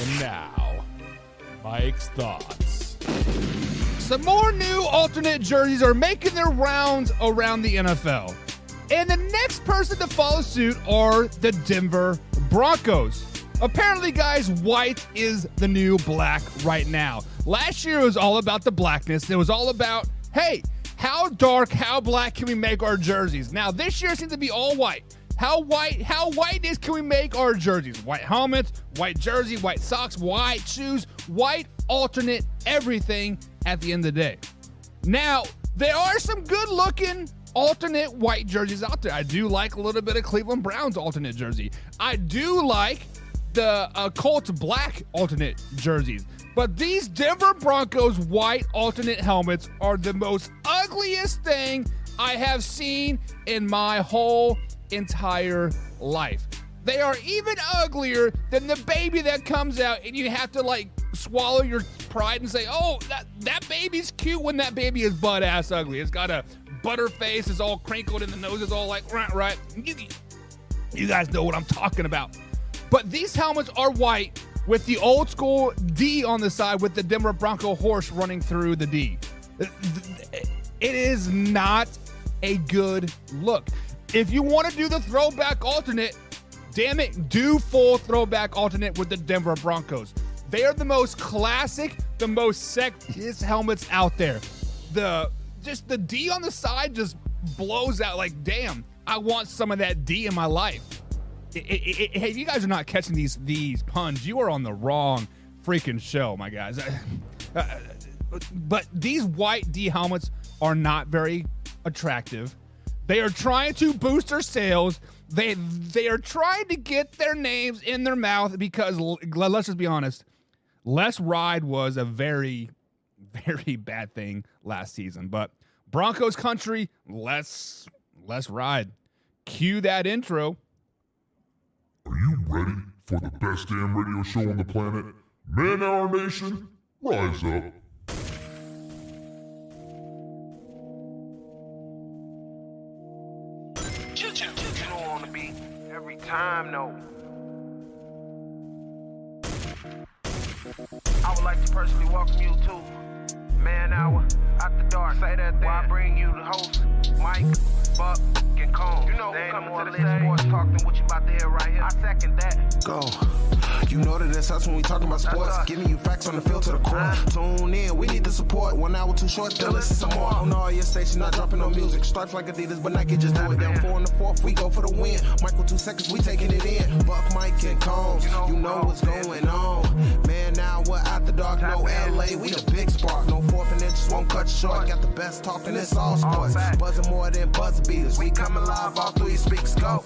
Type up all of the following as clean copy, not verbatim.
And now, Mike's thoughts. Some more new alternate jerseys are making their rounds around the NFL. And the next person to follow suit are the Denver Broncos. Apparently, guys, white is the new black right now. Last year, it was all about the blackness. It was all about, hey, how dark, how black can we make our jerseys? Now, this year seems to be all white. How white can we make our jerseys? White helmets, white jersey, white socks, white shoes, white alternate everything at the end of the day. Now, there are some good-looking alternate white jerseys out there. I do like a little bit of Cleveland Browns alternate jersey. I do like the Colts black alternate jerseys. But these Denver Broncos white alternate helmets are the most ugliest thing I have seen in my whole entire life. They are even uglier than the baby that comes out and you have to like swallow your pride and say, oh, that baby's cute when that baby is butt ass ugly. It's got a butter face, it's all crinkled and the nose is all like, right. You guys know what I'm talking about. But these helmets are white with the old school D on the side with the Denver Bronco horse running through the D. It is not a good look. If you want to do the throwback alternate, damn it, do full throwback alternate with the Denver Broncos. They are the most classic, the most sexiest helmets out there. The D on the side just blows out like, damn, I want some of that D in my life. Hey, if you guys are not catching these puns, you are on the wrong freaking show, my guys. But these white D helmets are not very attractive. They are trying to boost their sales. They are trying to get their names in their mouth because, let's just be honest, less ride was a very, very bad thing last season. But Broncos country, less ride. Cue that intro. Are you ready for the best damn radio show on the planet? Man Hour Nation, rise up. You know on the beat every time, no. I would like to personally welcome you to Man Hour After Dark. Say that thing. While I bring you the host, Mike, Buck, and Cone. You know who coming to the stage. Sports talk than what you about to hear right here. I second that. Go. You know that it's us when we talking about sports. Giving you facts on the field to the core. Tune in, we need the support. 1 hour too short, then listen some more. On all your stations, not dropping no music. Stripes like Adidas, but Nike just do it. Down 4 in the 4th, we go for the win. Michael 2 seconds, we taking it in. Buck, Mike, and Combs, you know what's going on. Man, now we're After Dark, no LA, we the big spark. No 4th and inches won't cut you short. Got the best talking, it's all sports. Buzzing more than buzz beaters. We coming live, all 3 speakers go.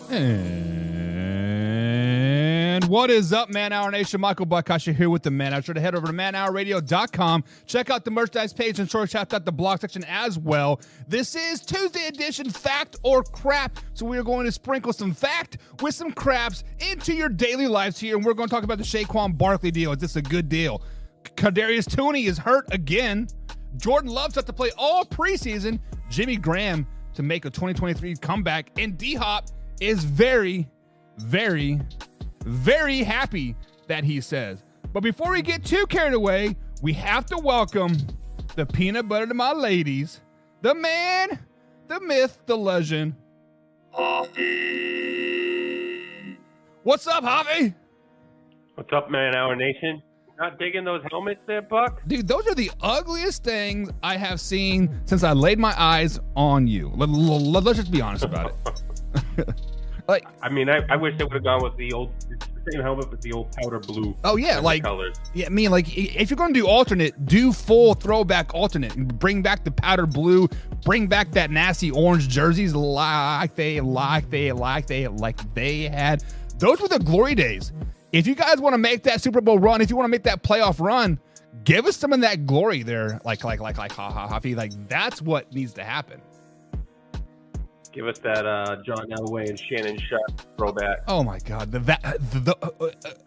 And what is up, Man Hour Nation? Michael Buckasha here with the Man Hour. Sure to head over to manhourradio.com. Check out the merchandise page and short chat at the blog section as well. This is Tuesday edition, Fact or Crap. So we are going to sprinkle some fact with some craps into your daily lives here. And we're going to talk about the Saquon Barkley deal. Is this a good deal? Kadarius Toney is hurt again. Jordan Love's set to play all preseason. Jimmy Graham to make a 2023 comeback. And DHOP is very, very, very happy that he says. But before we get too carried away, we have to welcome the peanut butter to my ladies, the man, the myth, the legend, Javi. What's up, Javi? What's up, Man Hour Nation? Not digging those helmets there, Buck? Dude, those are the ugliest things I have seen since I laid my eyes on you. Let's just be honest about it. Like, I mean, I wish they would have gone with the same helmet with the old powder blue. Oh yeah, like colors. Yeah, I mean, like if you're going to do alternate, do full throwback alternate. Bring back the powder blue. Bring back that nasty orange jerseys like they had. Those were the glory days. If you guys want to make that Super Bowl run, if you want to make that playoff run, give us some of that glory there. Like Hafi. Like that's what needs to happen. Give us that John Elway and Shannon Sharp throwback. Oh my God!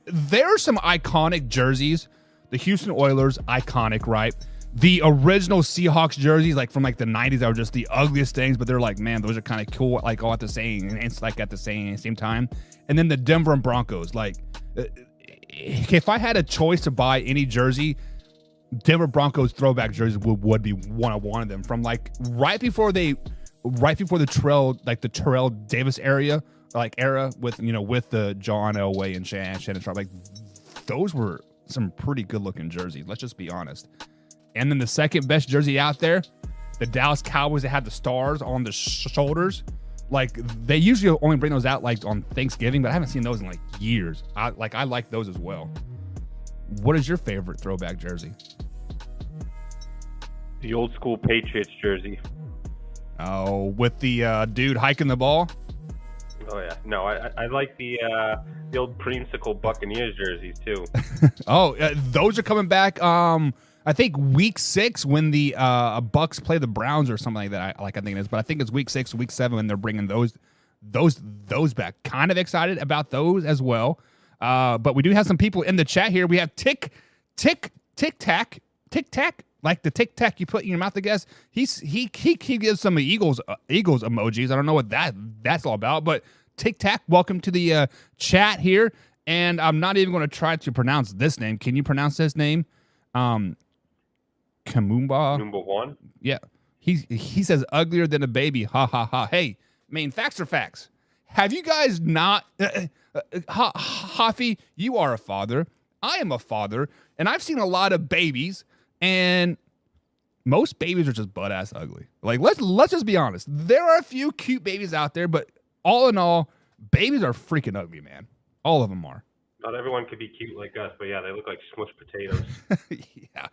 There are some iconic jerseys. The Houston Oilers, iconic, right? The original Seahawks jerseys, like from like the '90s, are just the ugliest things. But they're like, man, those are kind of cool. Like all at the same, and it's like at the same time. And then the Denver Broncos, like if I had a choice to buy any jersey, Denver Broncos throwback jerseys would be one I wanted them from, like right before the Terrell Davis era with the John Elway and Shannon Sharpe. Like those were some pretty good looking jerseys. Let's just be honest. And then the second best jersey out there, the Dallas Cowboys that had the stars on the shoulders. Like they usually only bring those out like on Thanksgiving, but I haven't seen those in like years. I like those as well. What is your favorite throwback jersey? The old school Patriots jersey. Oh, with the dude hiking the ball? Oh yeah. No, I like the old creamsicle Buccaneers jerseys too. Those are coming back. I think week 6 when the Bucks play the Browns or something like that. I think it is, but I think it's week 6, week 7 when they're bringing those back. Kind of excited about those as well. But we do have some people in the chat here. We have Tic Tac, like the Tic Tac you put in your mouth. I guess he gives some Eagles emojis. I don't know what that's all about, but Tic Tac, welcome to the chat here. And I'm not even going to try to pronounce this name. Can you pronounce this name? Kamumba. Number 1. Yeah. He says uglier than a baby. Ha ha ha. Hey, facts are facts. Have you guys not Hafi, you are a father. I am a father, and I've seen a lot of babies, and most babies are just butt ass ugly. Like let's just be honest. There are a few cute babies out there, but all in all, babies are freaking ugly, man. All of them are. Not everyone could be cute like us, but yeah, they look like smushed potatoes. Yeah,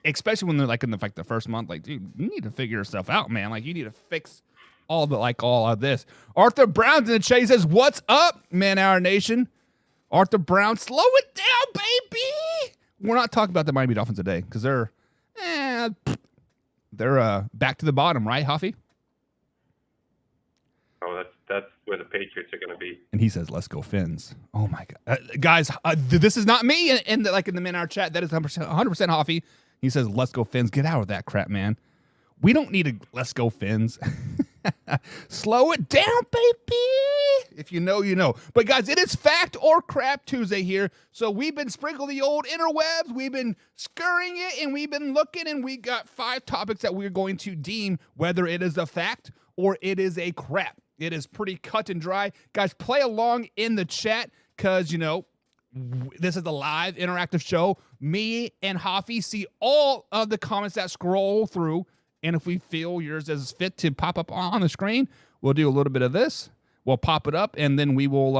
especially when they're like in the first month. Like, dude, you need to figure yourself out, man. Like, you need to fix all of this. Arthur Brown's in the chat. He says, "What's up, Man Hour Nation?" Arthur Brown, slow it down, baby. We're not talking about the Miami Dolphins today because they're back to the bottom, right, Huffy? Oh, that's where the Patriots are going to be. And he says, "Let's go Fins." Oh my God, guys, this is not me. In the Man Hour chat, that is 100% Huffy. He says, "Let's go Fins." Get out of that crap, man. We don't need a "Let's go Fins." Slow it down, baby. If you know, you know. But guys, it is Fact or Crap Tuesday here. So we've been sprinkling the old interwebs. We've been scurrying it, and we've been looking, and we got 5 topics that we're going to deem whether it is a fact or it is a crap. It is pretty cut and dry. Guys, play along in the chat because, this is a live interactive show. Me and Hafi see all of the comments that scroll through. And if we feel yours is fit to pop up on the screen, we'll do a little bit of this. We'll pop it up, and then we will,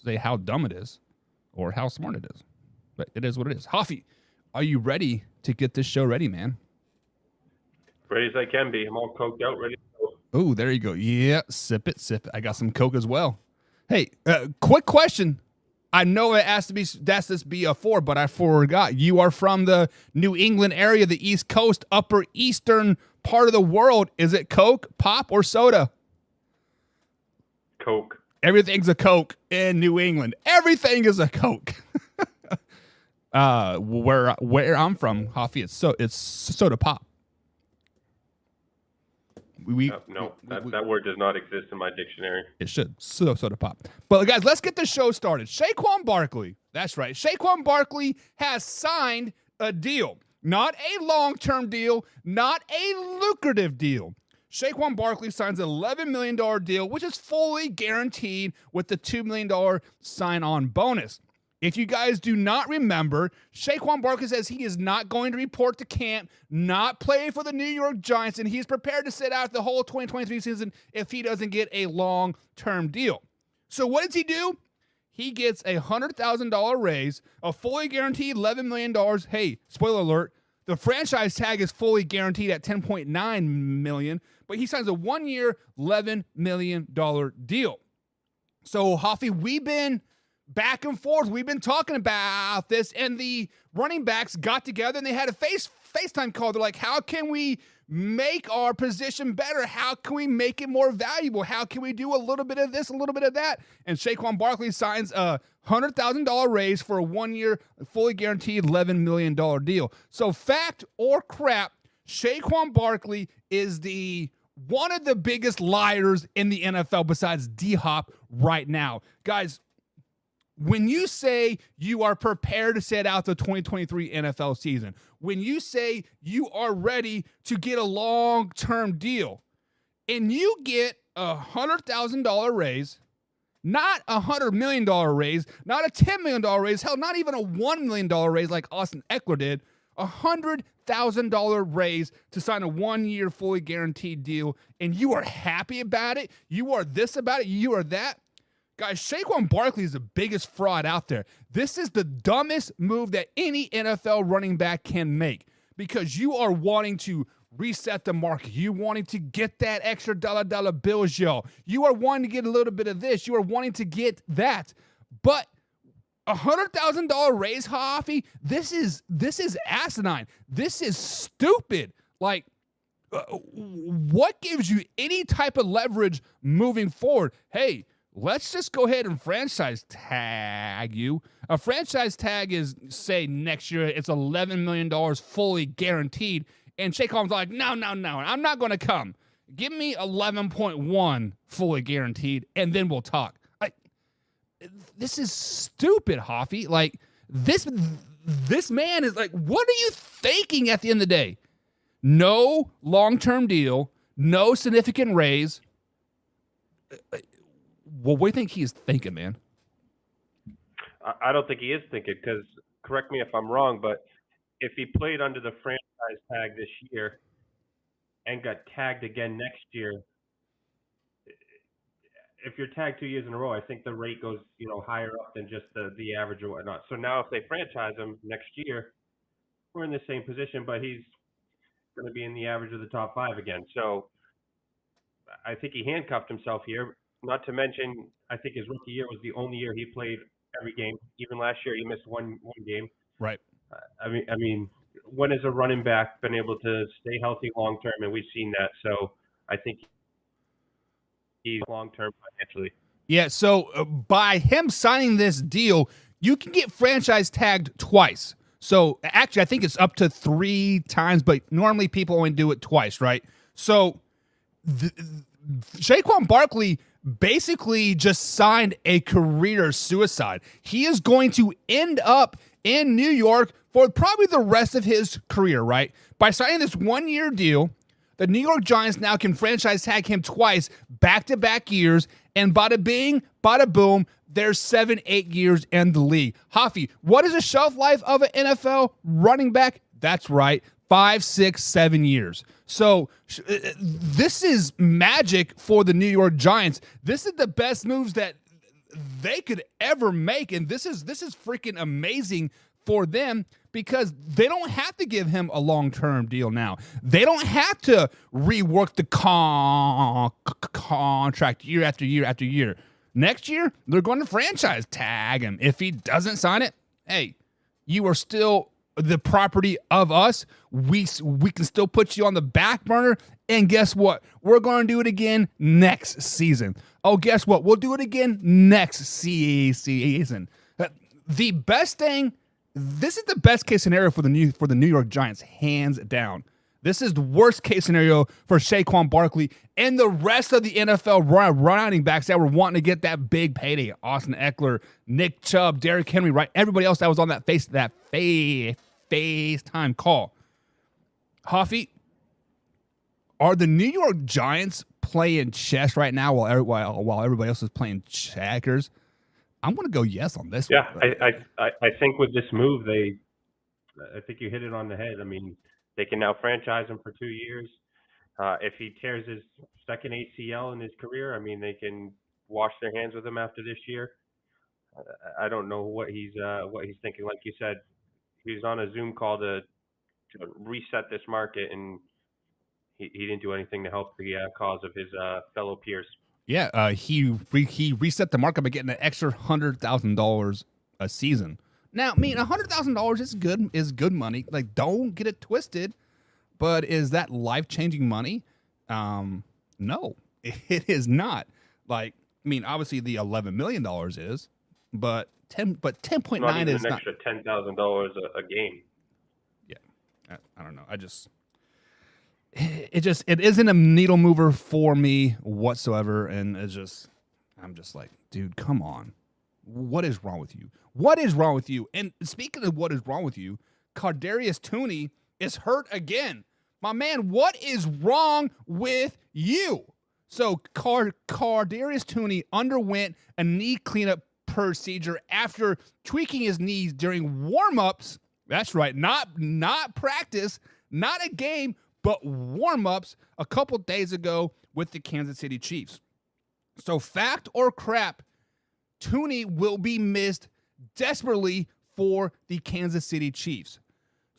say how dumb it is or how smart it is. But it is what it is. Hafi, are you ready to get this show ready, man? Ready as I can be. I'm all coked out, ready to go. Oh, there you go. Yeah, sip it. I got some Coke as well. Hey, quick question. I know it has to be this be a 4, but I forgot. You are from the New England area, the East Coast, upper eastern part of the world. Is it Coke, pop, or soda? Coke. Everything's a Coke in New England. Everything is a Coke. Where I'm from, Hafi, it's soda pop. That word does not exist in my dictionary. It should. Soda pop. But guys, let's get the show started. Saquon Barkley. That's right. Saquon Barkley has signed a deal. Not a long-term deal. Not a lucrative deal. Saquon Barkley signs an $11 million deal, which is fully guaranteed with the $2 million sign-on bonus. If you guys do not remember, Saquon Barkley says he is not going to report to camp, not play for the New York Giants, and he's prepared to sit out the whole 2023 season if he doesn't get a long-term deal. So what does he do? He gets a $100,000 raise, a fully guaranteed $11 million. Hey, spoiler alert, the franchise tag is fully guaranteed at $10.9 million, but he signs a 1-year, $11 million deal. So, Hafi, we've been back and forth. We've been talking about this, and the running backs got together and they had a FaceTime call. They're like, how can we make our position better? How can we make it more valuable? How can we do a little bit of this, a little bit of that? And Saquon Barkley signs a $100,000 raise for a 1-year, fully guaranteed $11 million deal. So fact or crap, Saquon Barkley is one of the biggest liars in the NFL besides DHOP right now. Guys, When you say you are prepared to set out the 2023 NFL season, when you say you are ready to get a long-term deal, and you get a $100,000 raise, not a $100 million raise, not a $10 million raise, hell, not even a $1 million raise like Austin Eckler did, $100,000 raise to sign a 1-year fully guaranteed deal, and you are happy about it, you are this about it, you are that. Guys, Saquon Barkley is the biggest fraud out there. This is the dumbest move that any NFL running back can make because you are wanting to reset the market. You wanting to get that extra dollar bills, yo. You are wanting to get a little bit of this. You are wanting to get that. But $100,000 raise, Hoffy, this is asinine. This is stupid. Like, what gives you any type of leverage moving forward? Hey, let's just go ahead and franchise tag you. A franchise tag is, say, next year, it's $11 million fully guaranteed. And Saquon's like, no, I'm not going to come. Give me 11.1 fully guaranteed, and then we'll talk. This is stupid, Hoffy. Like, this man is like, what are you thinking at the end of the day? No long-term deal, no significant raise. Well, what do you think he's thinking, man? I don't think he is thinking because, correct me if I'm wrong, but if he played under the franchise tag this year and got tagged again next year, if you're tagged 2 years in a row, I think the rate goes, higher up than just the average or whatnot. So now if they franchise him next year, we're in the same position, but he's going to be in the average of the top 5 again. So I think he handcuffed himself here. Not to mention, I think his rookie year was the only year he played every game. Even last year, he missed one game. Right. I mean, when has a running back been able to stay healthy long term? And we've seen that. So I think he's long term financially. Yeah. So by him signing this deal, you can get franchise tagged twice. So actually, I think it's up to 3 times, but normally people only do it twice, right? So Saquon Barkley basically just signed a career suicide. He is going to end up in New York for probably the rest of his career, right? By signing this 1-year deal, the New York Giants now can franchise tag him twice, back-to-back years, and bada bing, bada boom, there's 7-8 years in the league. Hoffy, what is the shelf life of an NFL running back? That's right, 5, 6, 7 years. So this is magic for the New York Giants. This is the best moves that they could ever make, and this is freaking amazing for them because they don't have to give him a long-term deal now. They don't have to rework the contract year after year after year. Next year, they're going to franchise tag him. If he doesn't sign it, hey, you are still the property of us. We can still put you on the back burner. And guess what? We're going to do it again next season. Oh, guess what? We'll do it again next season. The best thing, this is the best case scenario for the New York Giants, hands down. This is the worst case scenario for Saquon Barkley and the rest of the NFL running backs that were wanting to get that big payday. Austin Eckler, Nick Chubb, Derrick Henry, right? Everybody else that was on that FaceTime call. Hoffy, are the New York Giants playing chess right now while everybody else is playing checkers? I'm going to go yes on this one. Yeah, I think with this move, I think you hit it on the head. I mean, they can now franchise him for 2 years. If he tears his second ACL in his career, I mean, they can wash their hands with him after this year. I don't know what he's thinking. Like you said, he was on a Zoom call to reset this market, and he didn't do anything to help the cause of his fellow peers. Yeah, he reset the market by getting an extra $100,000 a season. Now, I mean, $100,000 is good money. Like, don't get it twisted. But is that life-changing money? No, it is not. Like, I mean, obviously the $11 million is, but 10.9 is an extra $10,000 a game. Yeah, I don't know. It isn't a needle mover for me whatsoever, and I'm just like, dude, come on. What is wrong with you? What is wrong with you? And speaking of what is wrong with you, Kadarius Toney is hurt again. My man, what is wrong with you? So Kadarius Toney underwent a knee cleanup procedure after tweaking his knees during warm-ups. That's right, not practice, not a game, but warm-ups a couple days ago with the Kansas City Chiefs. So fact or crap, Toney will be missed desperately for the Kansas City Chiefs.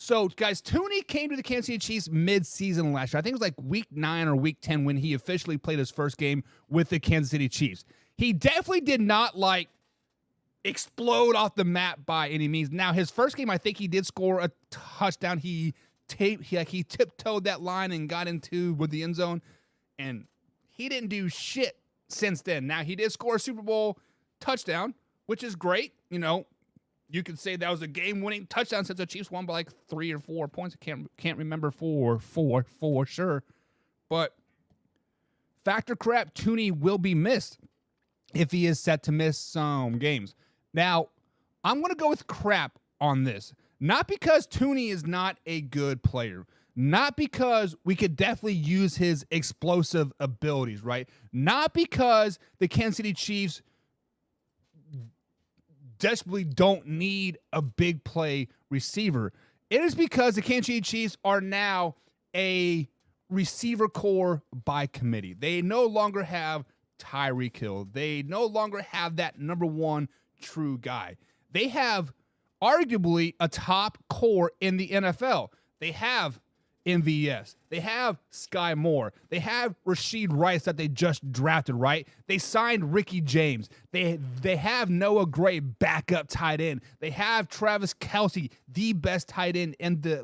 So, guys, Toney came to the Kansas City Chiefs mid-season last year. I think it was like week 9 or week 10 when he officially played his first game with the Kansas City Chiefs. He definitely did not, explode off the map by any means. Now, his first game, I think he did score a touchdown. He tiptoed that line and got into with the end zone, and he didn't do shit since then. Now, he did score a Super Bowl touchdown, which is great. You could say that was a game-winning touchdown since the Chiefs won by 3 or 4 points. I can't remember for sure. But factor crap, Toney will be missed if he is set to miss some games. Now, I'm going to go with crap on this. Not because Toney is not a good player. Not because we could definitely use his explosive abilities, right? Not because the Kansas City Chiefs desperately don't need a big play receiver. It is because the Kansas City Chiefs are now a receiver core by committee. They no longer have Tyreek Hill. They no longer have that number one true guy. They have arguably a top core in the NFL. They have MVS. They have Sky Moore. They have Rashid Rice that they just drafted, right? They signed Ricky James. They have Noah Gray, backup tight end. They have Travis Kelce, the best tight end in the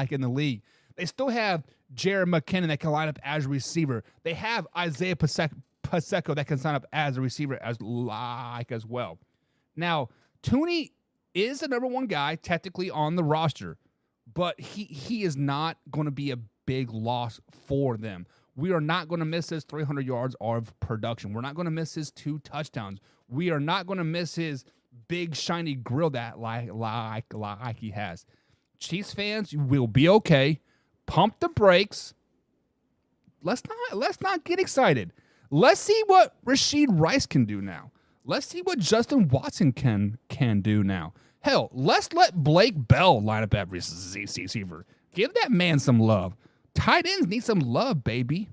in the league. They still have Jared McKinnon that can line up as a receiver. They have Isaiah Pacheco that can sign up as a receiver as well. Now, Toney is the number one guy technically on the roster, but he is not going to be a big loss for them. We are not going to miss his 300 yards of production. We're not going to miss his 2 touchdowns. We are not going to miss his big shiny grill that like he has. Chiefs fans, you will be okay. Pump the brakes. Let's not get excited. Let's see what Rashid Rice can do now. Let's see what Justin Watson can do now. Hell, let's let Blake Bell line up at receiver. Give that man some love. Tight ends need some love, baby.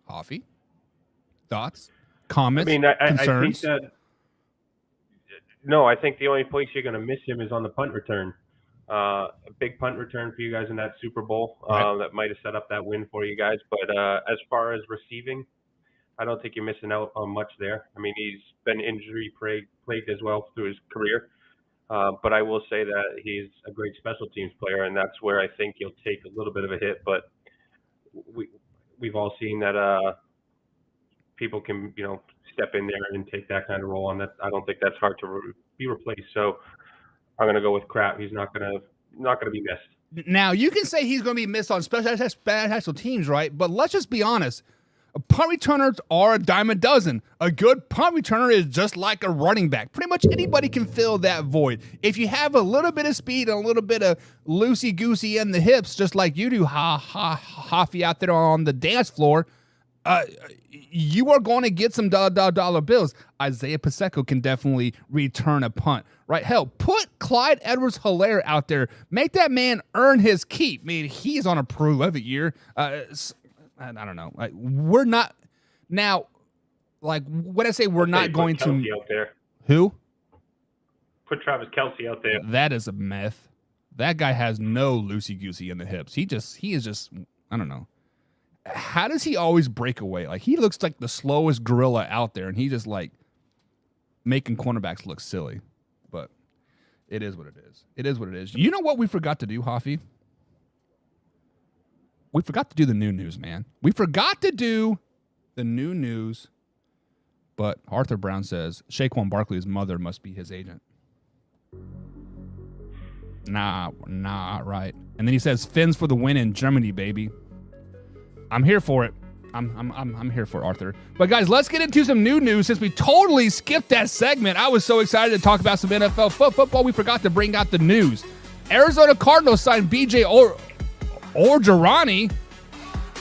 Hoffy? Thoughts? Comments? Concerns? I think the only place you're going to miss him is on the punt return. A big punt return for you guys in that Super Bowl. Right. That might have set up that win for you guys. But as far as receiving, I don't think you're missing out on much there. I mean, he's been injury plagued as well through his career. But I will say that he's a great special teams player, and that's where I think he'll take a little bit of a hit. But we've all seen that people can, step in there and take that kind of role on that. I don't think that's hard to be replaced. So I'm going to go with crap. He's not going to be missed. Now, you can say he's going to be missed on special teams, right? But let's just be honest. Punt returners are a dime a dozen. A good punt returner is just like a running back. Pretty much anybody can fill that void. If you have a little bit of speed and a little bit of loosey-goosey in the hips, just like you do, Hoffy out there on the dance floor, you are going to get some dollar bills. Isaiah Pacheco can definitely return a punt, right? Hell, put Clyde Edwards-Helaire out there. Make that man earn his keep. I mean, he's on a prolific year. I don't know. We're not now. When I say we're not going to. Out there. Who? Put Travis Kelce out there. That is a myth. That guy has no loosey goosey in the hips. He is just. I don't know. How does he always break away? He looks like the slowest gorilla out there, and he just making cornerbacks look silly. But it is what it is. It is what it is. You know what we forgot to do, Hoffy? We forgot to do the new news, man. We forgot to do the new news. But Arthur Brown says Saquon Barkley's mother must be his agent. Nah, right. And then he says Fins for the win in Germany, baby. I'm here for it. I'm here for Arthur. But guys, let's get into some new news since we totally skipped that segment. I was so excited to talk about some NFL football. We forgot to bring out the news. Arizona Cardinals signed B.J. Orgeron,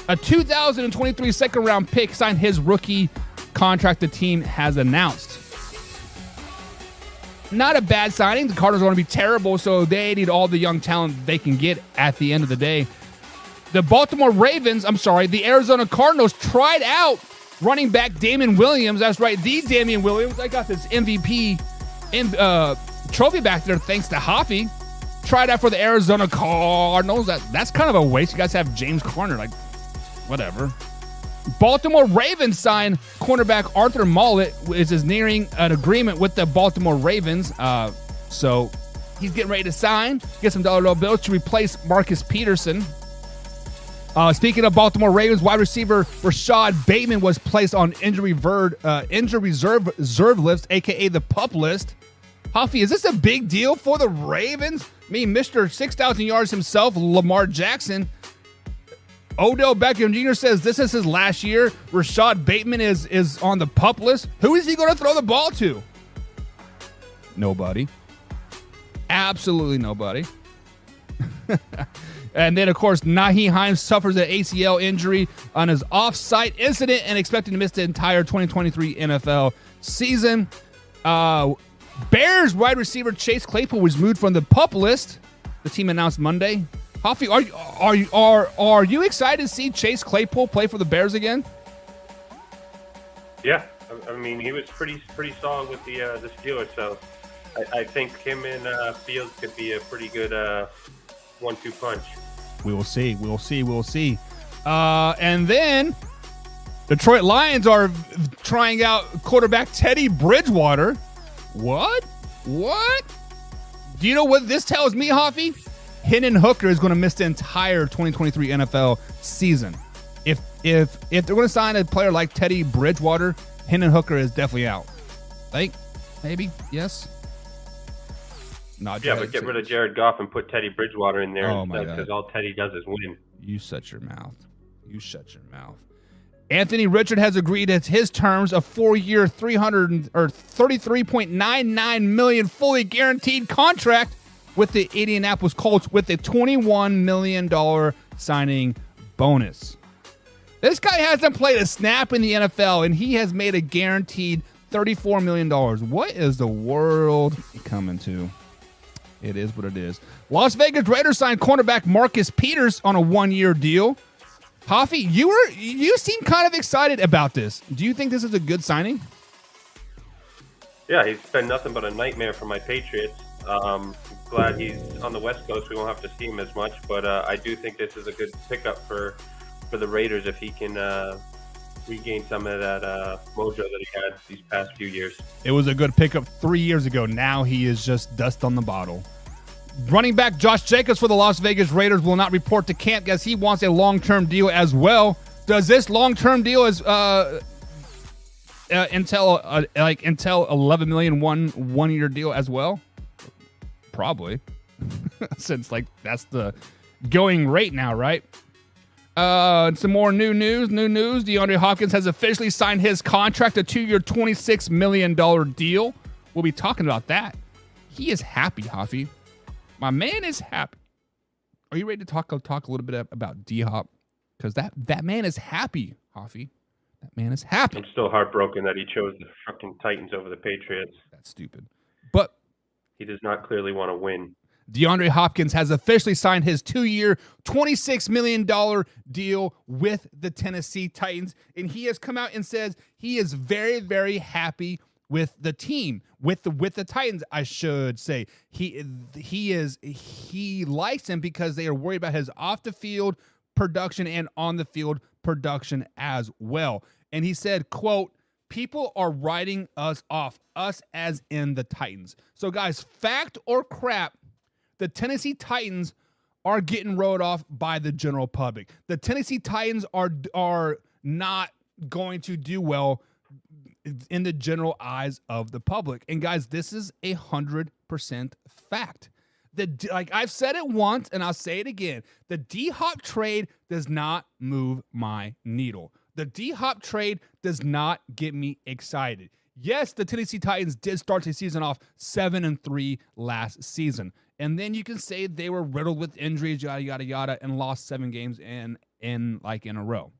a 2023 second-round pick, signed his rookie contract the team has announced. Not a bad signing. The Cardinals are going to be terrible, so they need all the young talent they can get at the end of the day. The Arizona Cardinals tried out running back Damien Williams. That's right, the Damien Williams. I got this MVP trophy back there thanks to Hoffy. Tried out for the Arizona Cardinals. That's kind of a waste. You guys have James Conner, like, whatever. Baltimore Ravens signed cornerback Arthur Mollett, which is nearing an agreement with the Baltimore Ravens. So he's getting ready to sign, get some dollar bills to replace Marcus Peterson. Speaking of Baltimore Ravens, wide receiver Rashad Bateman was placed on injury reserve list, a.k.a. the PUP list. Huffy, is this a big deal for the Ravens? Mr. 6,000 yards himself, Lamar Jackson. Odell Beckham Jr. says this is his last year. Rashad Bateman is on the PUP list. Who is he going to throw the ball to? Nobody. Absolutely nobody. And then, of course, Naheem Hines suffers an ACL injury on his off-site incident and expected to miss the entire 2023 NFL season. Bears wide receiver Chase Claypool was moved from the PUP list. The team announced Monday. Hoffy, are you excited to see Chase Claypool play for the Bears again? Yeah, I mean, he was pretty solid with the Steelers, so I think him and Fields could be a pretty good 1-2 punch. We will see. And then Detroit Lions are trying out quarterback Teddy Bridgewater. What? Do you know what this tells me, Hoffy? Hendon Hooker is going to miss the entire 2023 NFL season. If they're going to sign a player like Teddy Bridgewater, Hendon Hooker is definitely out. Maybe, yes. But get rid of Jared Goff and put Teddy Bridgewater in there because all Teddy does is win. You shut your mouth. Anthony Richard has agreed at his terms a 4-year, $33.99 million fully guaranteed contract with the Indianapolis Colts with a $21 million signing bonus. This guy hasn't played a snap in the NFL, and he has made a guaranteed $34 million. What is the world coming to? It is what it is. Las Vegas Raiders signed cornerback Marcus Peters on a 1-year deal. Hoffy, you seem kind of excited about this. Do you think this is a good signing? Yeah, he's been nothing but a nightmare for my Patriots. Glad he's on the West Coast. We won't have to see him as much, but I do think this is a good pickup for the Raiders if he can regain some of that mojo that he had these past few years. It was a good pickup 3 years ago. Now he is just dust on the bottle. Running back Josh Jacobs for the Las Vegas Raiders will not report to camp as he wants a long-term deal as well. Does this long-term deal entail $11 million one-year deal as well? Probably, since that's the going rate now, right? Some more new news. DeAndre Hopkins has officially signed his contract, a 2-year, $26 million deal. We'll be talking about that. He is happy, Hoffy. My man is happy. Are you ready to talk a little bit about DHOP? Because that man is happy, Hoffy. That man is happy. I'm still heartbroken that he chose the fucking Titans over the Patriots. That's stupid. But he does not clearly want to win. DeAndre Hopkins has officially signed his 2-year, $26 million deal with the Tennessee Titans. And he has come out and says he is very, very happy with the team, with the Titans, I should say. He likes him because they are worried about his off the field production and on the field production as well. And he said, quote, "People are writing us off, us as in the Titans." So guys, fact or crap, the Tennessee Titans are getting wrote off by the general public. The Tennessee Titans are not going to do well in the general eyes of the public. And guys, this is 100% fact. Like I've said it once and I'll say it again. The D-Hop trade does not move my needle. The D-Hop trade does not get me excited. Yes, the Tennessee Titans did start the season off 7-3 last season. And then you can say they were riddled with injuries, yada, yada, yada, and lost 7 games in a row,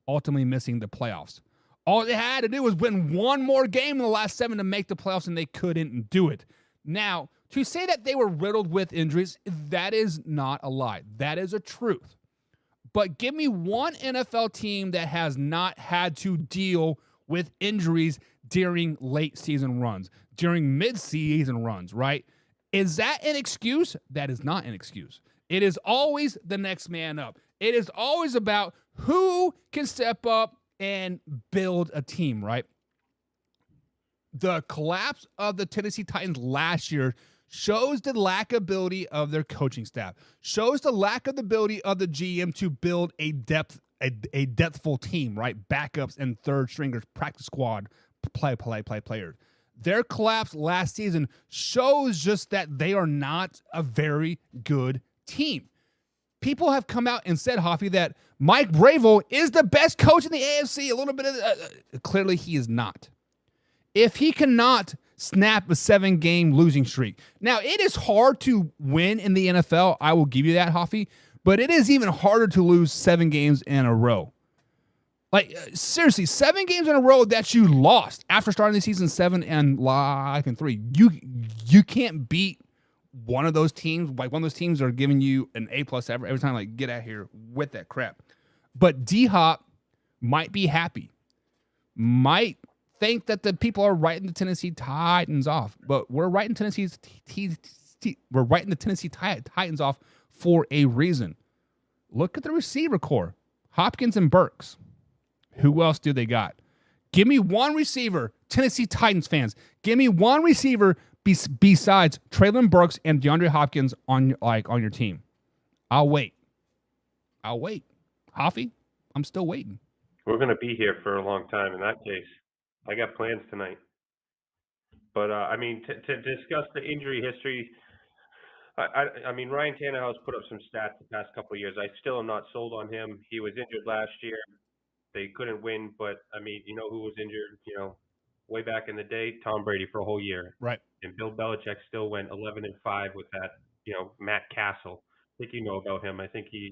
ultimately missing the playoffs. All they had to do was win one more game in the last 7 to make the playoffs, and they couldn't do it. Now, to say that they were riddled with injuries, that is not a lie. That is a truth. But give me one NFL team that has not had to deal with injuries during late season runs, during mid-season runs, right? Is that an excuse? That is not an excuse. It is always the next man up. It is always about who can step up and build a team, right? The collapse of the Tennessee Titans last year shows the lack ability of their coaching staff, shows the lack of the ability of the GM to build a depthful team, right? Backups and third stringers, practice squad, players. Their collapse last season shows just that they are not a very good team. People have come out and said, Hoffy, that Mike Vrabel is the best coach in the AFC. A little bit of clearly he is not. If he cannot snap a 7-game losing streak. Now, it is hard to win in the NFL. I will give you that, Hoffy. But it is even harder to lose 7 games in a row. Like, seriously, 7 games in a row that you lost after starting the season 7-3. You can't beat one of those teams. Like, one of those teams are giving you an A+ every time. Like, get out here with that crap. But D-Hop might be happy. Might think that the people are writing the Tennessee Titans off. But we're writing the Tennessee Titans off for a reason. Look at the receiver core. Hopkins and Burks. Who else do they got? Give me one receiver, Tennessee Titans fans. Give me one receiver besides Treylon Burks and DeAndre Hopkins on your team. I'll wait. Hoffy, I'm still waiting. We're going to be here for a long time in that case. I got plans tonight. But, to discuss the injury history, I mean, Ryan Tannehill's put up some stats the past couple of years. I still am not sold on him. He was injured last year. They couldn't win, but, I mean, you know who was injured, way back in the day? Tom Brady for a whole year. Right. And Bill Belichick still went 11-5 with that, Matt Castle. I think you know about him. I think he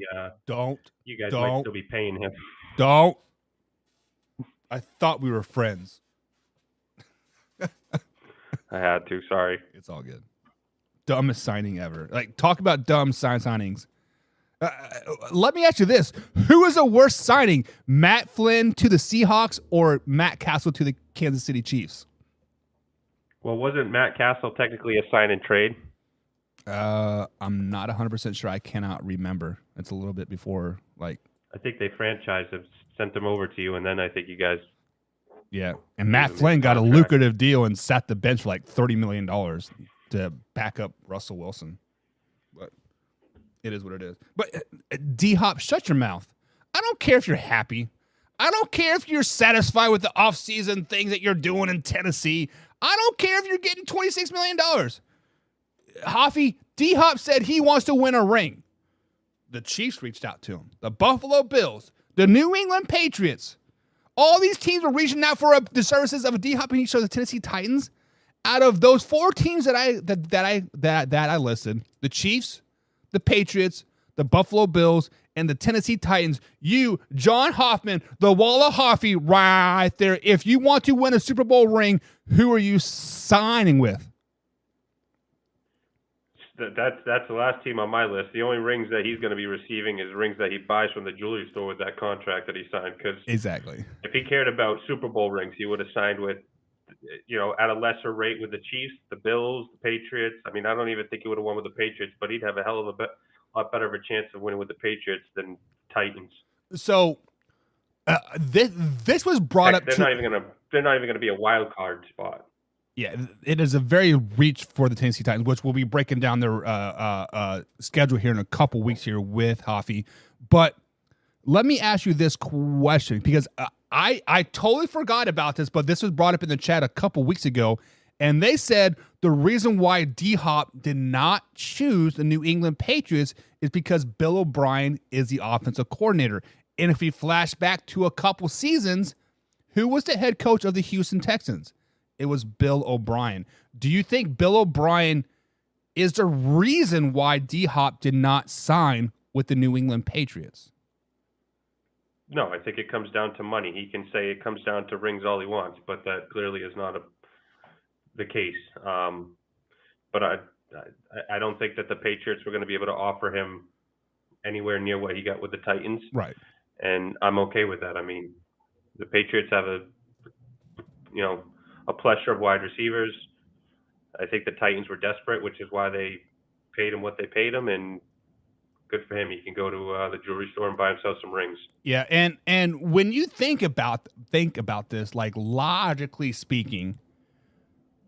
you guys might still be paying him. Don't. I thought we were friends. I had to. Sorry. It's all good. Dumbest signing ever. Like, talk about dumb signings. Let me ask you this. Who is a worse signing? Matt Flynn to the Seahawks or Matt Castle to the Kansas City Chiefs? Well, wasn't Matt Castle technically a sign and trade? I'm not 100% sure. I cannot remember. It's a little bit before, like. I think they franchised him, sent him over to you, and then I think you guys. Yeah, and Matt Flynn got a lucrative deal and sat the bench for like $30 million to back up Russell Wilson. But it is what it is. But D-Hop, shut your mouth. I don't care if you're happy. I don't care if you're satisfied with the offseason things that you're doing in Tennessee. I don't care if you're getting $26 million. Hoffy, D-Hop said he wants to win a ring. The Chiefs reached out to him. The Buffalo Bills. The New England Patriots. All these teams were reaching out for the services of a D-Hop, and he chose the Tennessee Titans. Out of those 4 teams that I listed, the Chiefs, the Patriots, the Buffalo Bills, and the Tennessee Titans, you, John Hoffman, the Wall of Hoffy, right there. If you want to win a Super Bowl ring, who are you signing with? That's the last team on my list. The only rings that he's going to be receiving is rings that he buys from the jewelry store with that contract that he signed. Because exactly, if he cared about Super Bowl rings, he would have signed with, at a lesser rate with the Chiefs, the Bills, the Patriots. I mean, I don't even think he would have won with the Patriots, but he'd have a hell of a lot better of a chance of winning with the Patriots than Titans. So this was brought up. They're not even going to be a wild card spot. Yeah, it is a very reach for the Tennessee Titans, which we'll be breaking down their schedule here in a couple weeks here with Hoffy. But let me ask you this question, because I totally forgot about this, but this was brought up in the chat a couple weeks ago, and they said the reason why D-Hop did not choose the New England Patriots is because Bill O'Brien is the offensive coordinator. And if we flash back to a couple seasons, who was the head coach of the Houston Texans? It was Bill O'Brien. Do you think Bill O'Brien is the reason why D-Hop did not sign with the New England Patriots? No, I think it comes down to money. He can say it comes down to rings all he wants, but that clearly is not the case. But I don't think that the Patriots were going to be able to offer him anywhere near what he got with the Titans. Right. And I'm okay with that. I mean, the Patriots have a plethora of wide receivers. I think the Titans were desperate, which is why they paid him what they paid him, and good for him. He can go to the jewelry store and buy himself some rings. Yeah, and when you think about this, like logically speaking,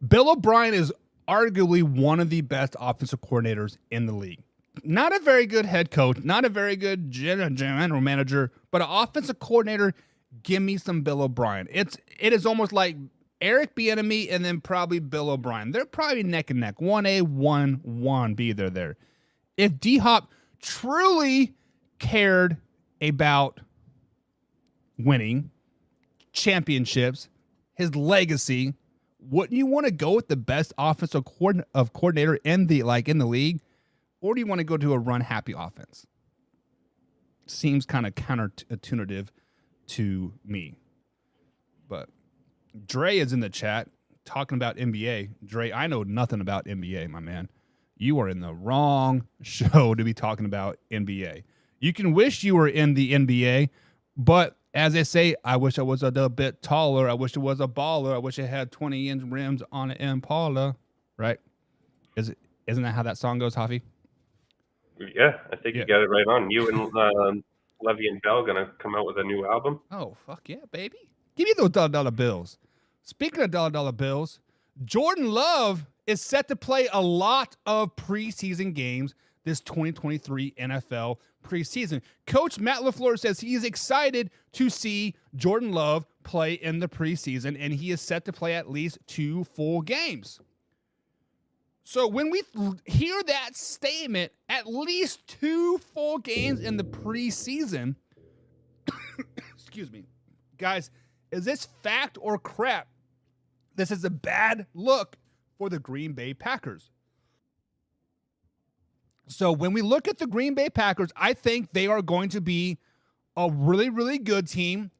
Bill O'Brien is arguably one of the best offensive coordinators in the league. Not a very good head coach, not a very good general manager, but an offensive coordinator. Give me some Bill O'Brien. It is almost like Eric Bieniemy and then probably Bill O'Brien. They're probably neck and neck. 1A, 1B. They're there. If D-Hop truly cared about winning championships, his legacy, wouldn't you want to go with the best offensive coordinator in the league, or do you want to go to a run-happy offense? Seems kind of counterintuitive to me. But Dre is in the chat talking about NBA. Dre, I know nothing about NBA, my man. You are in the wrong show to be talking about NBA. You can wish you were in the NBA, but as I say, I wish I was a little bit taller. I wish it was a baller. I wish it had 20-inch rims on an Impala. Right? Isn't that how that song goes, Javi? Yeah, I think you got it right on. You and Levy and Bell going to come out with a new album. Oh, fuck yeah, baby. Give me those dollar bills. Speaking of dollar bills, Jordan Love is set to play a lot of preseason games this 2023 NFL preseason. Coach Matt LaFleur says he is excited to see Jordan Love play in the preseason, and he is set to play at least 2 full games. So when we hear that statement, at least 2 full games in the preseason, excuse me, guys, is this fact or crap? This is a bad look for the Green Bay Packers. So when we look at the Green Bay Packers, I think they are going to be a really, really good team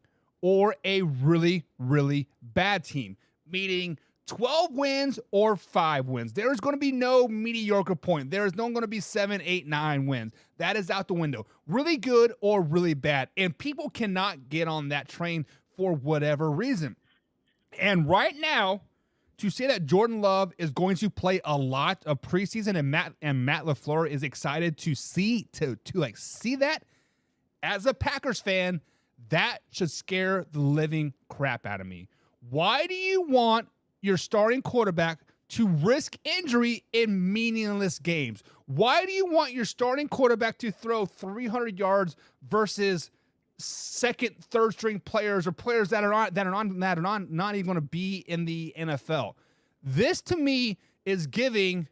or a really, really bad team, meaning 12 wins or 5 wins. There is going to be no mediocre point. There is no going to be 7, 8, 9 wins. That is out the window. Really good or really bad. And people cannot get on that train for whatever reason. And right now, to say that Jordan Love is going to play a lot of preseason and Matt LaFleur is excited to see that, as a Packers fan, that should scare the living crap out of me. Why do you want your starting quarterback to risk injury in meaningless games? Why do you want your starting quarterback to throw 300 yards versus second, third string players or players that are not even going to be in the NFL? This to me is giving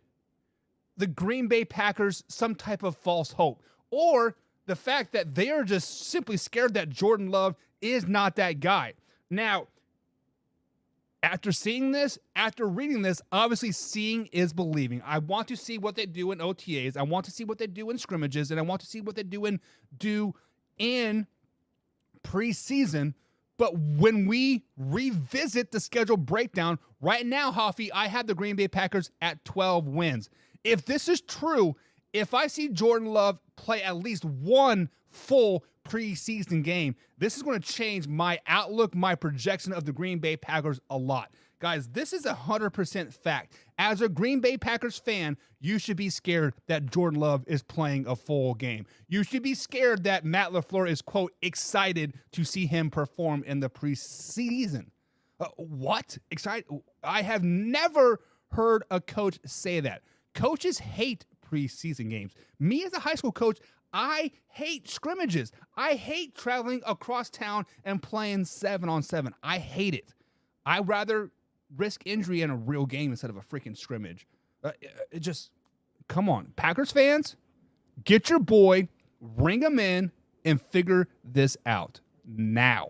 the Green Bay Packers some type of false hope, or the fact that they are just simply scared that Jordan Love is not that guy. Now, after seeing this, after reading this, obviously seeing is believing. I want to see what they do in OTAs. I want to see what they do in scrimmages, and I want to see what they do in preseason. But when we revisit the schedule breakdown, right now, Hoffy, I have the Green Bay Packers at 12 wins. If this is true, if I see Jordan Love play at least 1 full preseason game, this is going to change my outlook, my projection of the Green Bay Packers a lot. Guys, this is 100% fact. As a Green Bay Packers fan, you should be scared that Jordan Love is playing a full game. You should be scared that Matt LaFleur is, quote, excited to see him perform in the preseason. What? Excited? I have never heard a coach say that. Coaches hate preseason games. Me as a high school coach, I hate scrimmages. I hate traveling across town and playing 7-on-7. I hate it. I'd rather risk injury in a real game instead of a freaking scrimmage. Come on. Packers fans, get your boy, bring him in and figure this out now.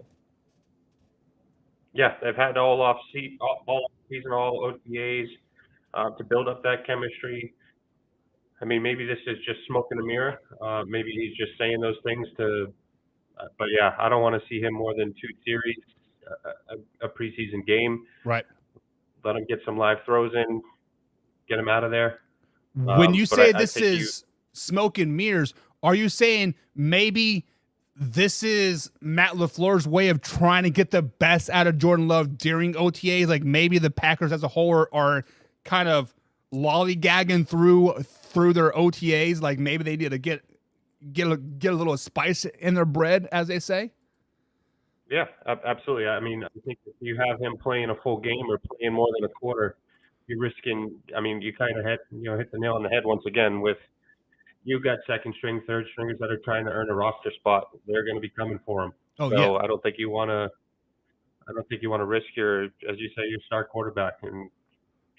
Yeah, they've had all season, all OTAs to build up that chemistry. I mean, maybe this is just smoke in the mirror. Maybe he's just saying those things to. But yeah, I don't want to see him more than 2 series, a preseason game. Right. Let him get some live throws in, get him out of there. When you say this is smoke and mirrors, are you saying maybe this is Matt LaFleur's way of trying to get the best out of Jordan Love during OTAs? Like maybe the Packers as a whole are kind of lollygagging through their OTAs. Like maybe they need to get a little spice in their bread, as they say. Yeah, absolutely. I mean, I think if you have him playing a full game or playing more than a quarter, you're risking. I mean, you kind of hit the nail on the head once again with you've got second string, third stringers that are trying to earn a roster spot. They're going to be coming for him. Oh, so yeah. I don't think you want to risk your, as you say, your star quarterback, and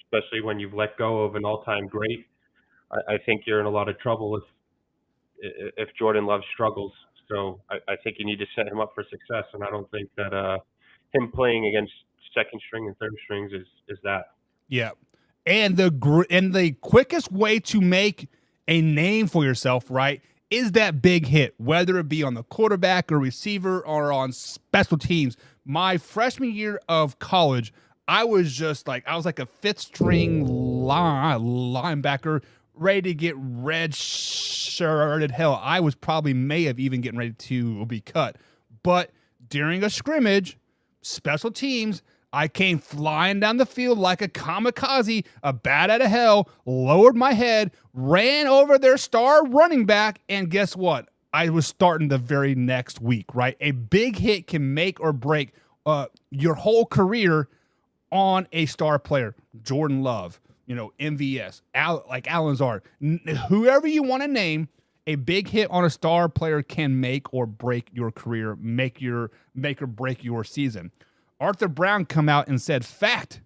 especially when you've let go of an all-time great. I think you're in a lot of trouble if Jordan Love struggles. So I think you need to set him up for success, and I don't think that him playing against second string and third strings is that. Yeah, and the quickest way to make a name for yourself, right, is that big hit, whether it be on the quarterback or receiver or on special teams. My freshman year of college, I was like a fifth string linebacker ready to get red shirted. Hell, I was probably may have even getting ready to be cut. But during a scrimmage, special teams, I came flying down the field like a kamikaze, a bat out of hell, lowered my head, ran over their star running back, and guess what? I was starting the very next week, right? A big hit can make or break your whole career on a star player. Jordan Love, MVS, like Alan Lazard, whoever you want to name, a big hit on a star player can make or break your career, make or break your season. Arthur Brown come out and said, fact,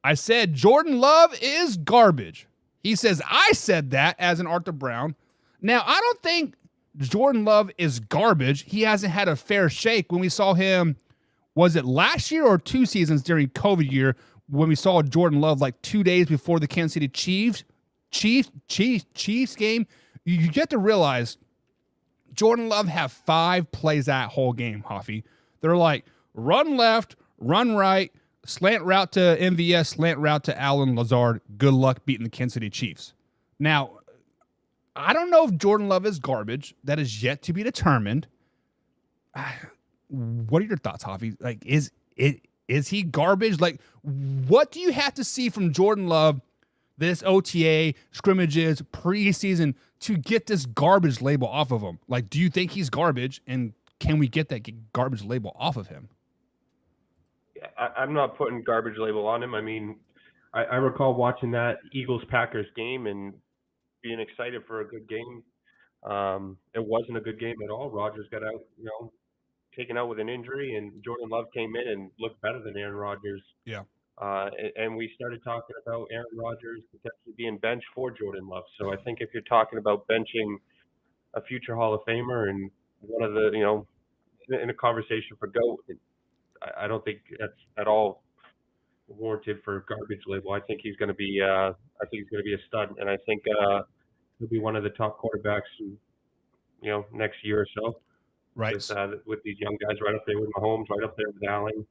I said Jordan Love is garbage. He says, I said that as an Arthur Brown. Now, I don't think Jordan Love is garbage. He hasn't had a fair shake. When we saw him, was it last year or 2 seasons during COVID year, when we saw Jordan Love like 2 days before the Kansas City Chiefs game, you get to realize Jordan Love have 5 plays that whole game, Hoffy. They're like run left, run right, slant route to MVS, slant route to Alan Lazard. Good luck beating the Kansas City Chiefs. Now, I don't know if Jordan Love is garbage. That is yet to be determined. What are your thoughts, Hoffy? Like, is he garbage? Like, what do you have to see from Jordan Love, this OTA, scrimmages, preseason, to get this garbage label off of him? Like, do you think he's garbage, and can we get that garbage label off of him? I'm not putting garbage label on him. I mean, I recall watching that Eagles-Packers game and being excited for a good game. It wasn't a good game at all. Rodgers got out, taken out with an injury, and Jordan Love came in and looked better than Aaron Rodgers. Yeah. And we started talking about Aaron Rodgers potentially being benched for Jordan Love. So I think if you're talking about benching a future Hall of Famer and one of the, in a conversation for GOAT, I don't think that's at all warranted for a garbage label. I think he's going to be a stud, and I think he'll be one of the top quarterbacks, next year or so. Right. With these young guys right up there with Mahomes, right up there with Allen.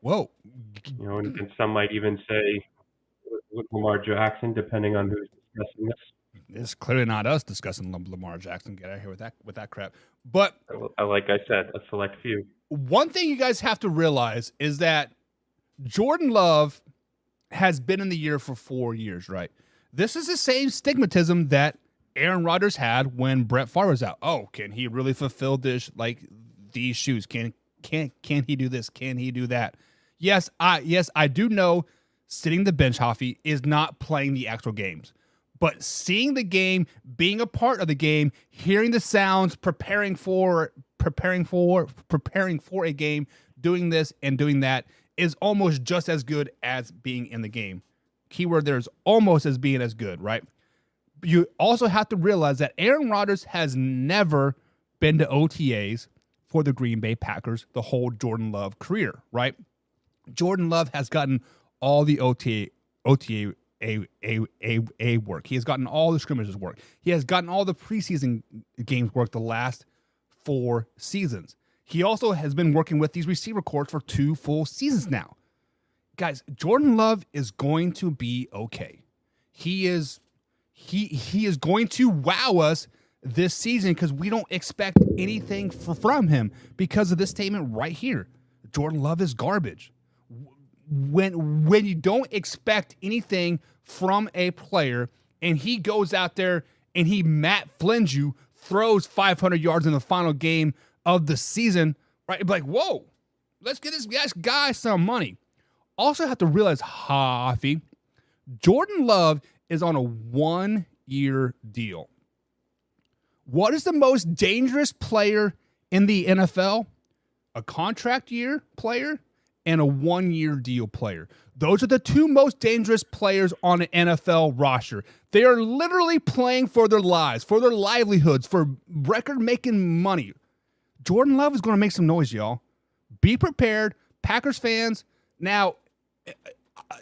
Whoa. And some might even say with Lamar Jackson, depending on who's discussing this. It's clearly not us discussing Lamar Jackson. Get out of here with that crap. But like I said, a select few. One thing you guys have to realize is that Jordan Love has been in the year for 4 years, right? This is the same stigmatism that Aaron Rodgers had when Brett Favre was out. Oh, can he really fulfill this, like these shoes? Can he do this? Can he do that? Yes, I do know sitting the bench, Hoffy, is not playing the actual games. But seeing the game, being a part of the game, hearing the sounds, preparing for a game, doing this and doing that is almost just as good as being in the game. Keyword there is almost as being as good, right? You also have to realize that Aaron Rodgers has never been to OTAs for the Green Bay Packers the whole Jordan Love career, right? Jordan Love has gotten all the OTA work. He has gotten all the scrimmages work. He has gotten all the preseason games work the last 4 seasons. He also has been working with these receiver corps for 2 full seasons now. Guys, Jordan Love is going to be okay. He is going to wow us this season because we don't expect anything from him because of this statement right here. Jordan Love is garbage. When you don't expect anything from a player and he goes out there and he Matt Flynns you, throws 500 yards in the final game of the season, right? It'd be like, whoa, let's get this guy some money. Also have to realize, Hafi, Jordan Love is on a 1-year deal. What is the most dangerous player in the NFL? A contract year player and a 1-year deal player. Those are the 2 most dangerous players on an NFL roster. They are literally playing for their lives, for their livelihoods, for record-making money. Jordan Love is going to make some noise, y'all. Be prepared, Packers fans. Now,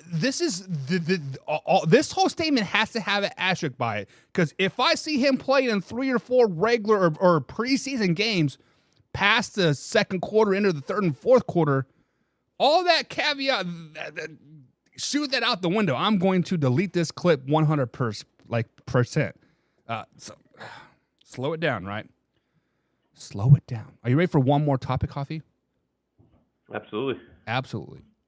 this is this whole statement has to have an asterisk by it, because if I see him play in 3 or 4 regular or preseason games past the second quarter into the third and fourth quarter, all that caveat, shoot that out the window. I'm going to delete this clip 100%. So, slow it down, right? Slow it down. Are you ready for one more topic, Coffee? Absolutely.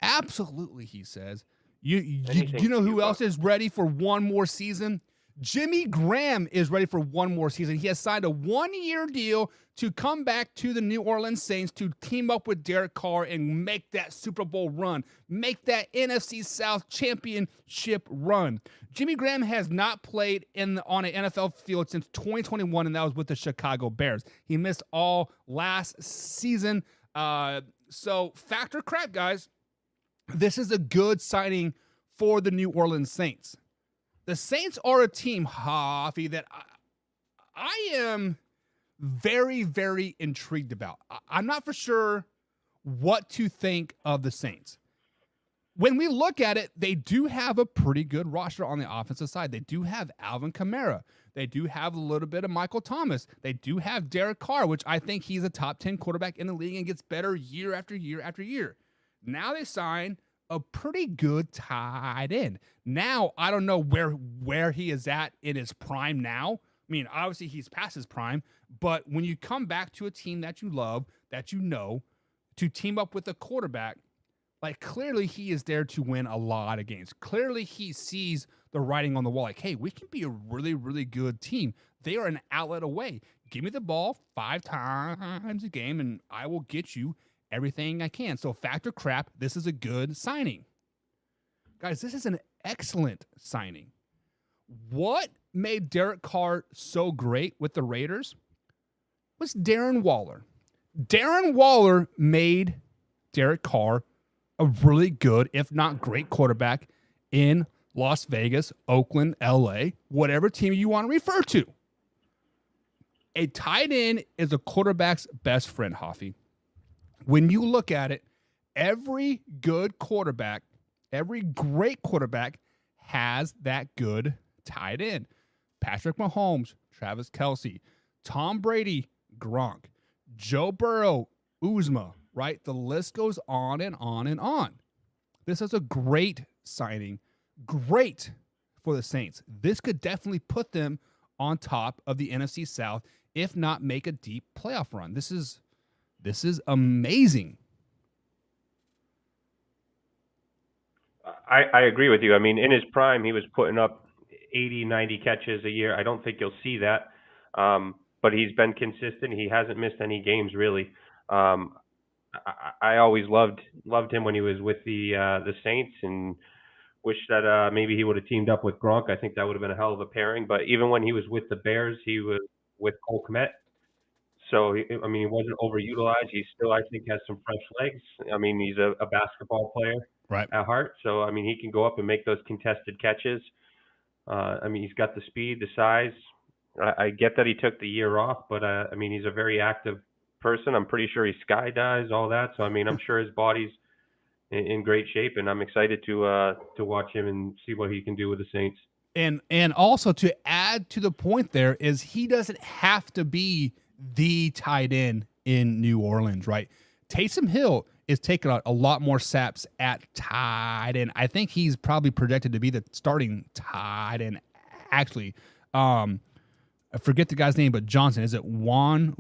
Absolutely, he says. You know who else is ready for one more season? Jimmy Graham is ready for one more season. He has signed a 1-year deal to come back to the New Orleans Saints to team up with Derek Carr and make that Super Bowl run, make that NFC South championship run. Jimmy Graham has not played on an NFL field since 2021, and that was with the Chicago Bears. He missed all last season. So factor crap, guys. This is a good signing for the New Orleans Saints. The Saints are a team, Hafi, that I am very, very intrigued about. I'm not for sure what to think of the Saints. When we look at it, they do have a pretty good roster on the offensive side. They do have Alvin Kamara. They do have a little bit of Michael Thomas. They do have Derek Carr, which I think he's a top 10 quarterback in the league and gets better year after year after year. Now they sign a pretty good tight end. Now, I don't know where he is at in his prime now. I mean, obviously he's past his prime, but when you come back to a team that you love, that you know, to team up with a quarterback, like clearly he is there to win a lot of games. Clearly he sees the writing on the wall. Like, hey, we can be a really, really good team. They are an outlet away. Give me the ball 5 times a game and I will get you everything I can. So factor crap, this is a good signing. Guys, this is an excellent signing. What made Derek Carr so great with the Raiders was Darren Waller. Darren Waller made Derek Carr a really good, if not great, quarterback in Las Vegas, Oakland, LA, whatever team you want to refer to. A tight end is a quarterback's best friend, Hoffy. When you look at it, every good quarterback, every great quarterback has that good tight end. Patrick Mahomes, Travis Kelce, Tom Brady, Gronk, Joe Burrow, Uzma, right? The list goes on and on and on. This is a great signing. Great for the Saints. This could definitely put them on top of the NFC South, if not make a deep playoff run. This is amazing. I agree with you. I mean, in his prime, he was putting up 80, 90 catches a year. I don't think you'll see that. But he's been consistent. He hasn't missed any games, really. I always loved him when he was with the Saints, and wish that maybe he would have teamed up with Gronk. I think that would have been a hell of a pairing. But even when he was with the Bears, he was with Cole Kmet. So, he wasn't overutilized. He still, I think, has some fresh legs. I mean, he's a basketball player right at heart. So, he can go up and make those contested catches. He's got the speed, the size. I get that he took the year off, but I mean, he's a very active person. I'm pretty sure he skydives, all that. So I mean, I'm sure his body's in great shape, and I'm excited to watch him and see what he can do with the Saints. And also to add to the point, there is he doesn't have to be the tight end in New Orleans, right? Taysom Hill is taking a lot more saps at tight end. I think he's probably projected to be the starting tight end. Actually, I forget the guy's name, but Johnson, is it Juan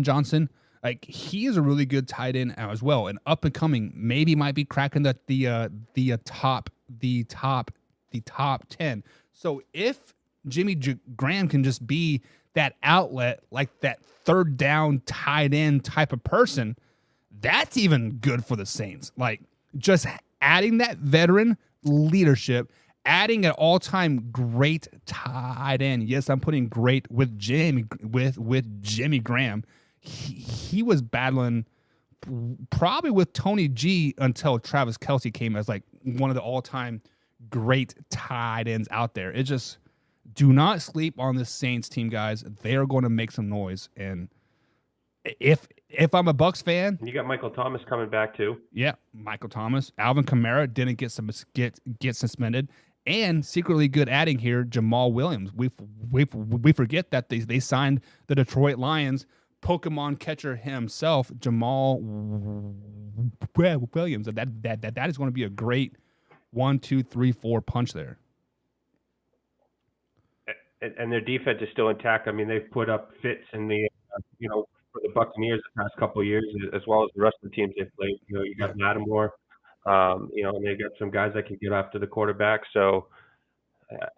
Johnson? Like, he is a really good tight end as well, and up and coming. Maybe might be cracking the top 10. So if Jimmy Graham can just be that outlet, like that third down tight end type of person, that's even good for the Saints. Like, just adding that veteran leadership, adding an all-time great tight end. Yes, I'm putting great with Jimmy Graham. He was battling probably with Toney G until Travis Kelce came as like one of the all-time great tight ends out there. It just, do not sleep on this Saints team, guys. They are going to make some noise. And if I'm a Bucs fan, you got Michael Thomas coming back too. Yeah, Michael Thomas, Alvin Kamara didn't get suspended, and secretly good adding here, Jamal Williams. We forget that they signed the Detroit Lions Pokemon catcher himself, Jamal Williams. That is going to be a great 1, 2, 3, 4 punch there. And their defense is still intact. I mean, they've put up fits in the, for the Buccaneers the past couple of years, as well as the rest of the teams they've played. You got Lattimore, and they got some guys that can get after the quarterback. So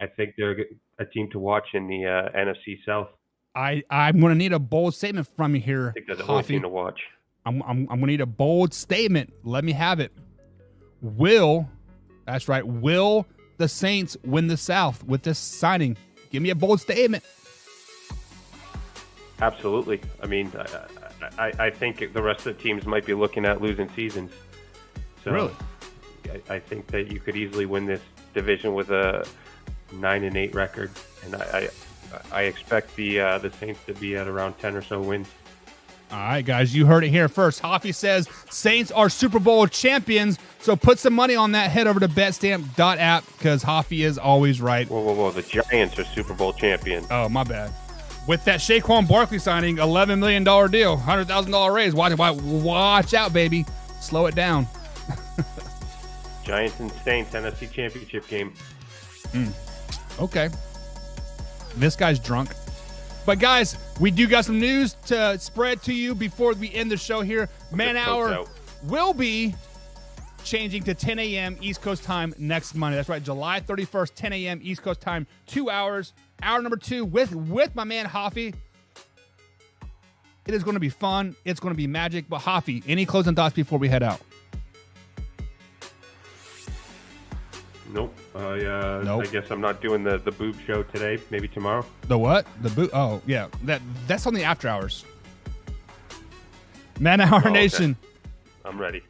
I think they're a team to watch in the NFC South. I'm going to need a bold statement from you here. I think they're the only team to watch. I'm going to need a bold statement. Let me have it. Will the Saints win the South with this signing? Give me a bold statement. Absolutely. I mean, I think the rest of the teams might be looking at losing seasons. So really? I think that you could easily win this division with a 9-8 record, and I expect the Saints to be at around 10 or so wins. All right, guys, you heard it here first. Hoffy says Saints are Super Bowl champions, so put some money on that. Head over to betstamp.app because Hoffy is always right. Whoa. The Giants are Super Bowl champions. Oh, my bad. With that Saquon Barkley signing, $11 million deal, $100,000 raise. Watch out, baby. Slow it down. Giants and Saints, NFC Championship game. Okay. This guy's drunk. But, guys, we do got some news to spread to you before we end the show here. Man Hour will be changing to 10 a.m. East Coast time next Monday. That's right, July 31st, 10 a.m. East Coast time, 2 hours. Hour number 2 with my man Hoffy. It is going to be fun. It's going to be magic. But, Hoffy, any closing thoughts before we head out? Nope. Nope. I guess I'm not doing the boob show today. Maybe tomorrow. The what? The boob? Oh, yeah. That's on the after hours. Man Hour Nation. Okay. I'm ready.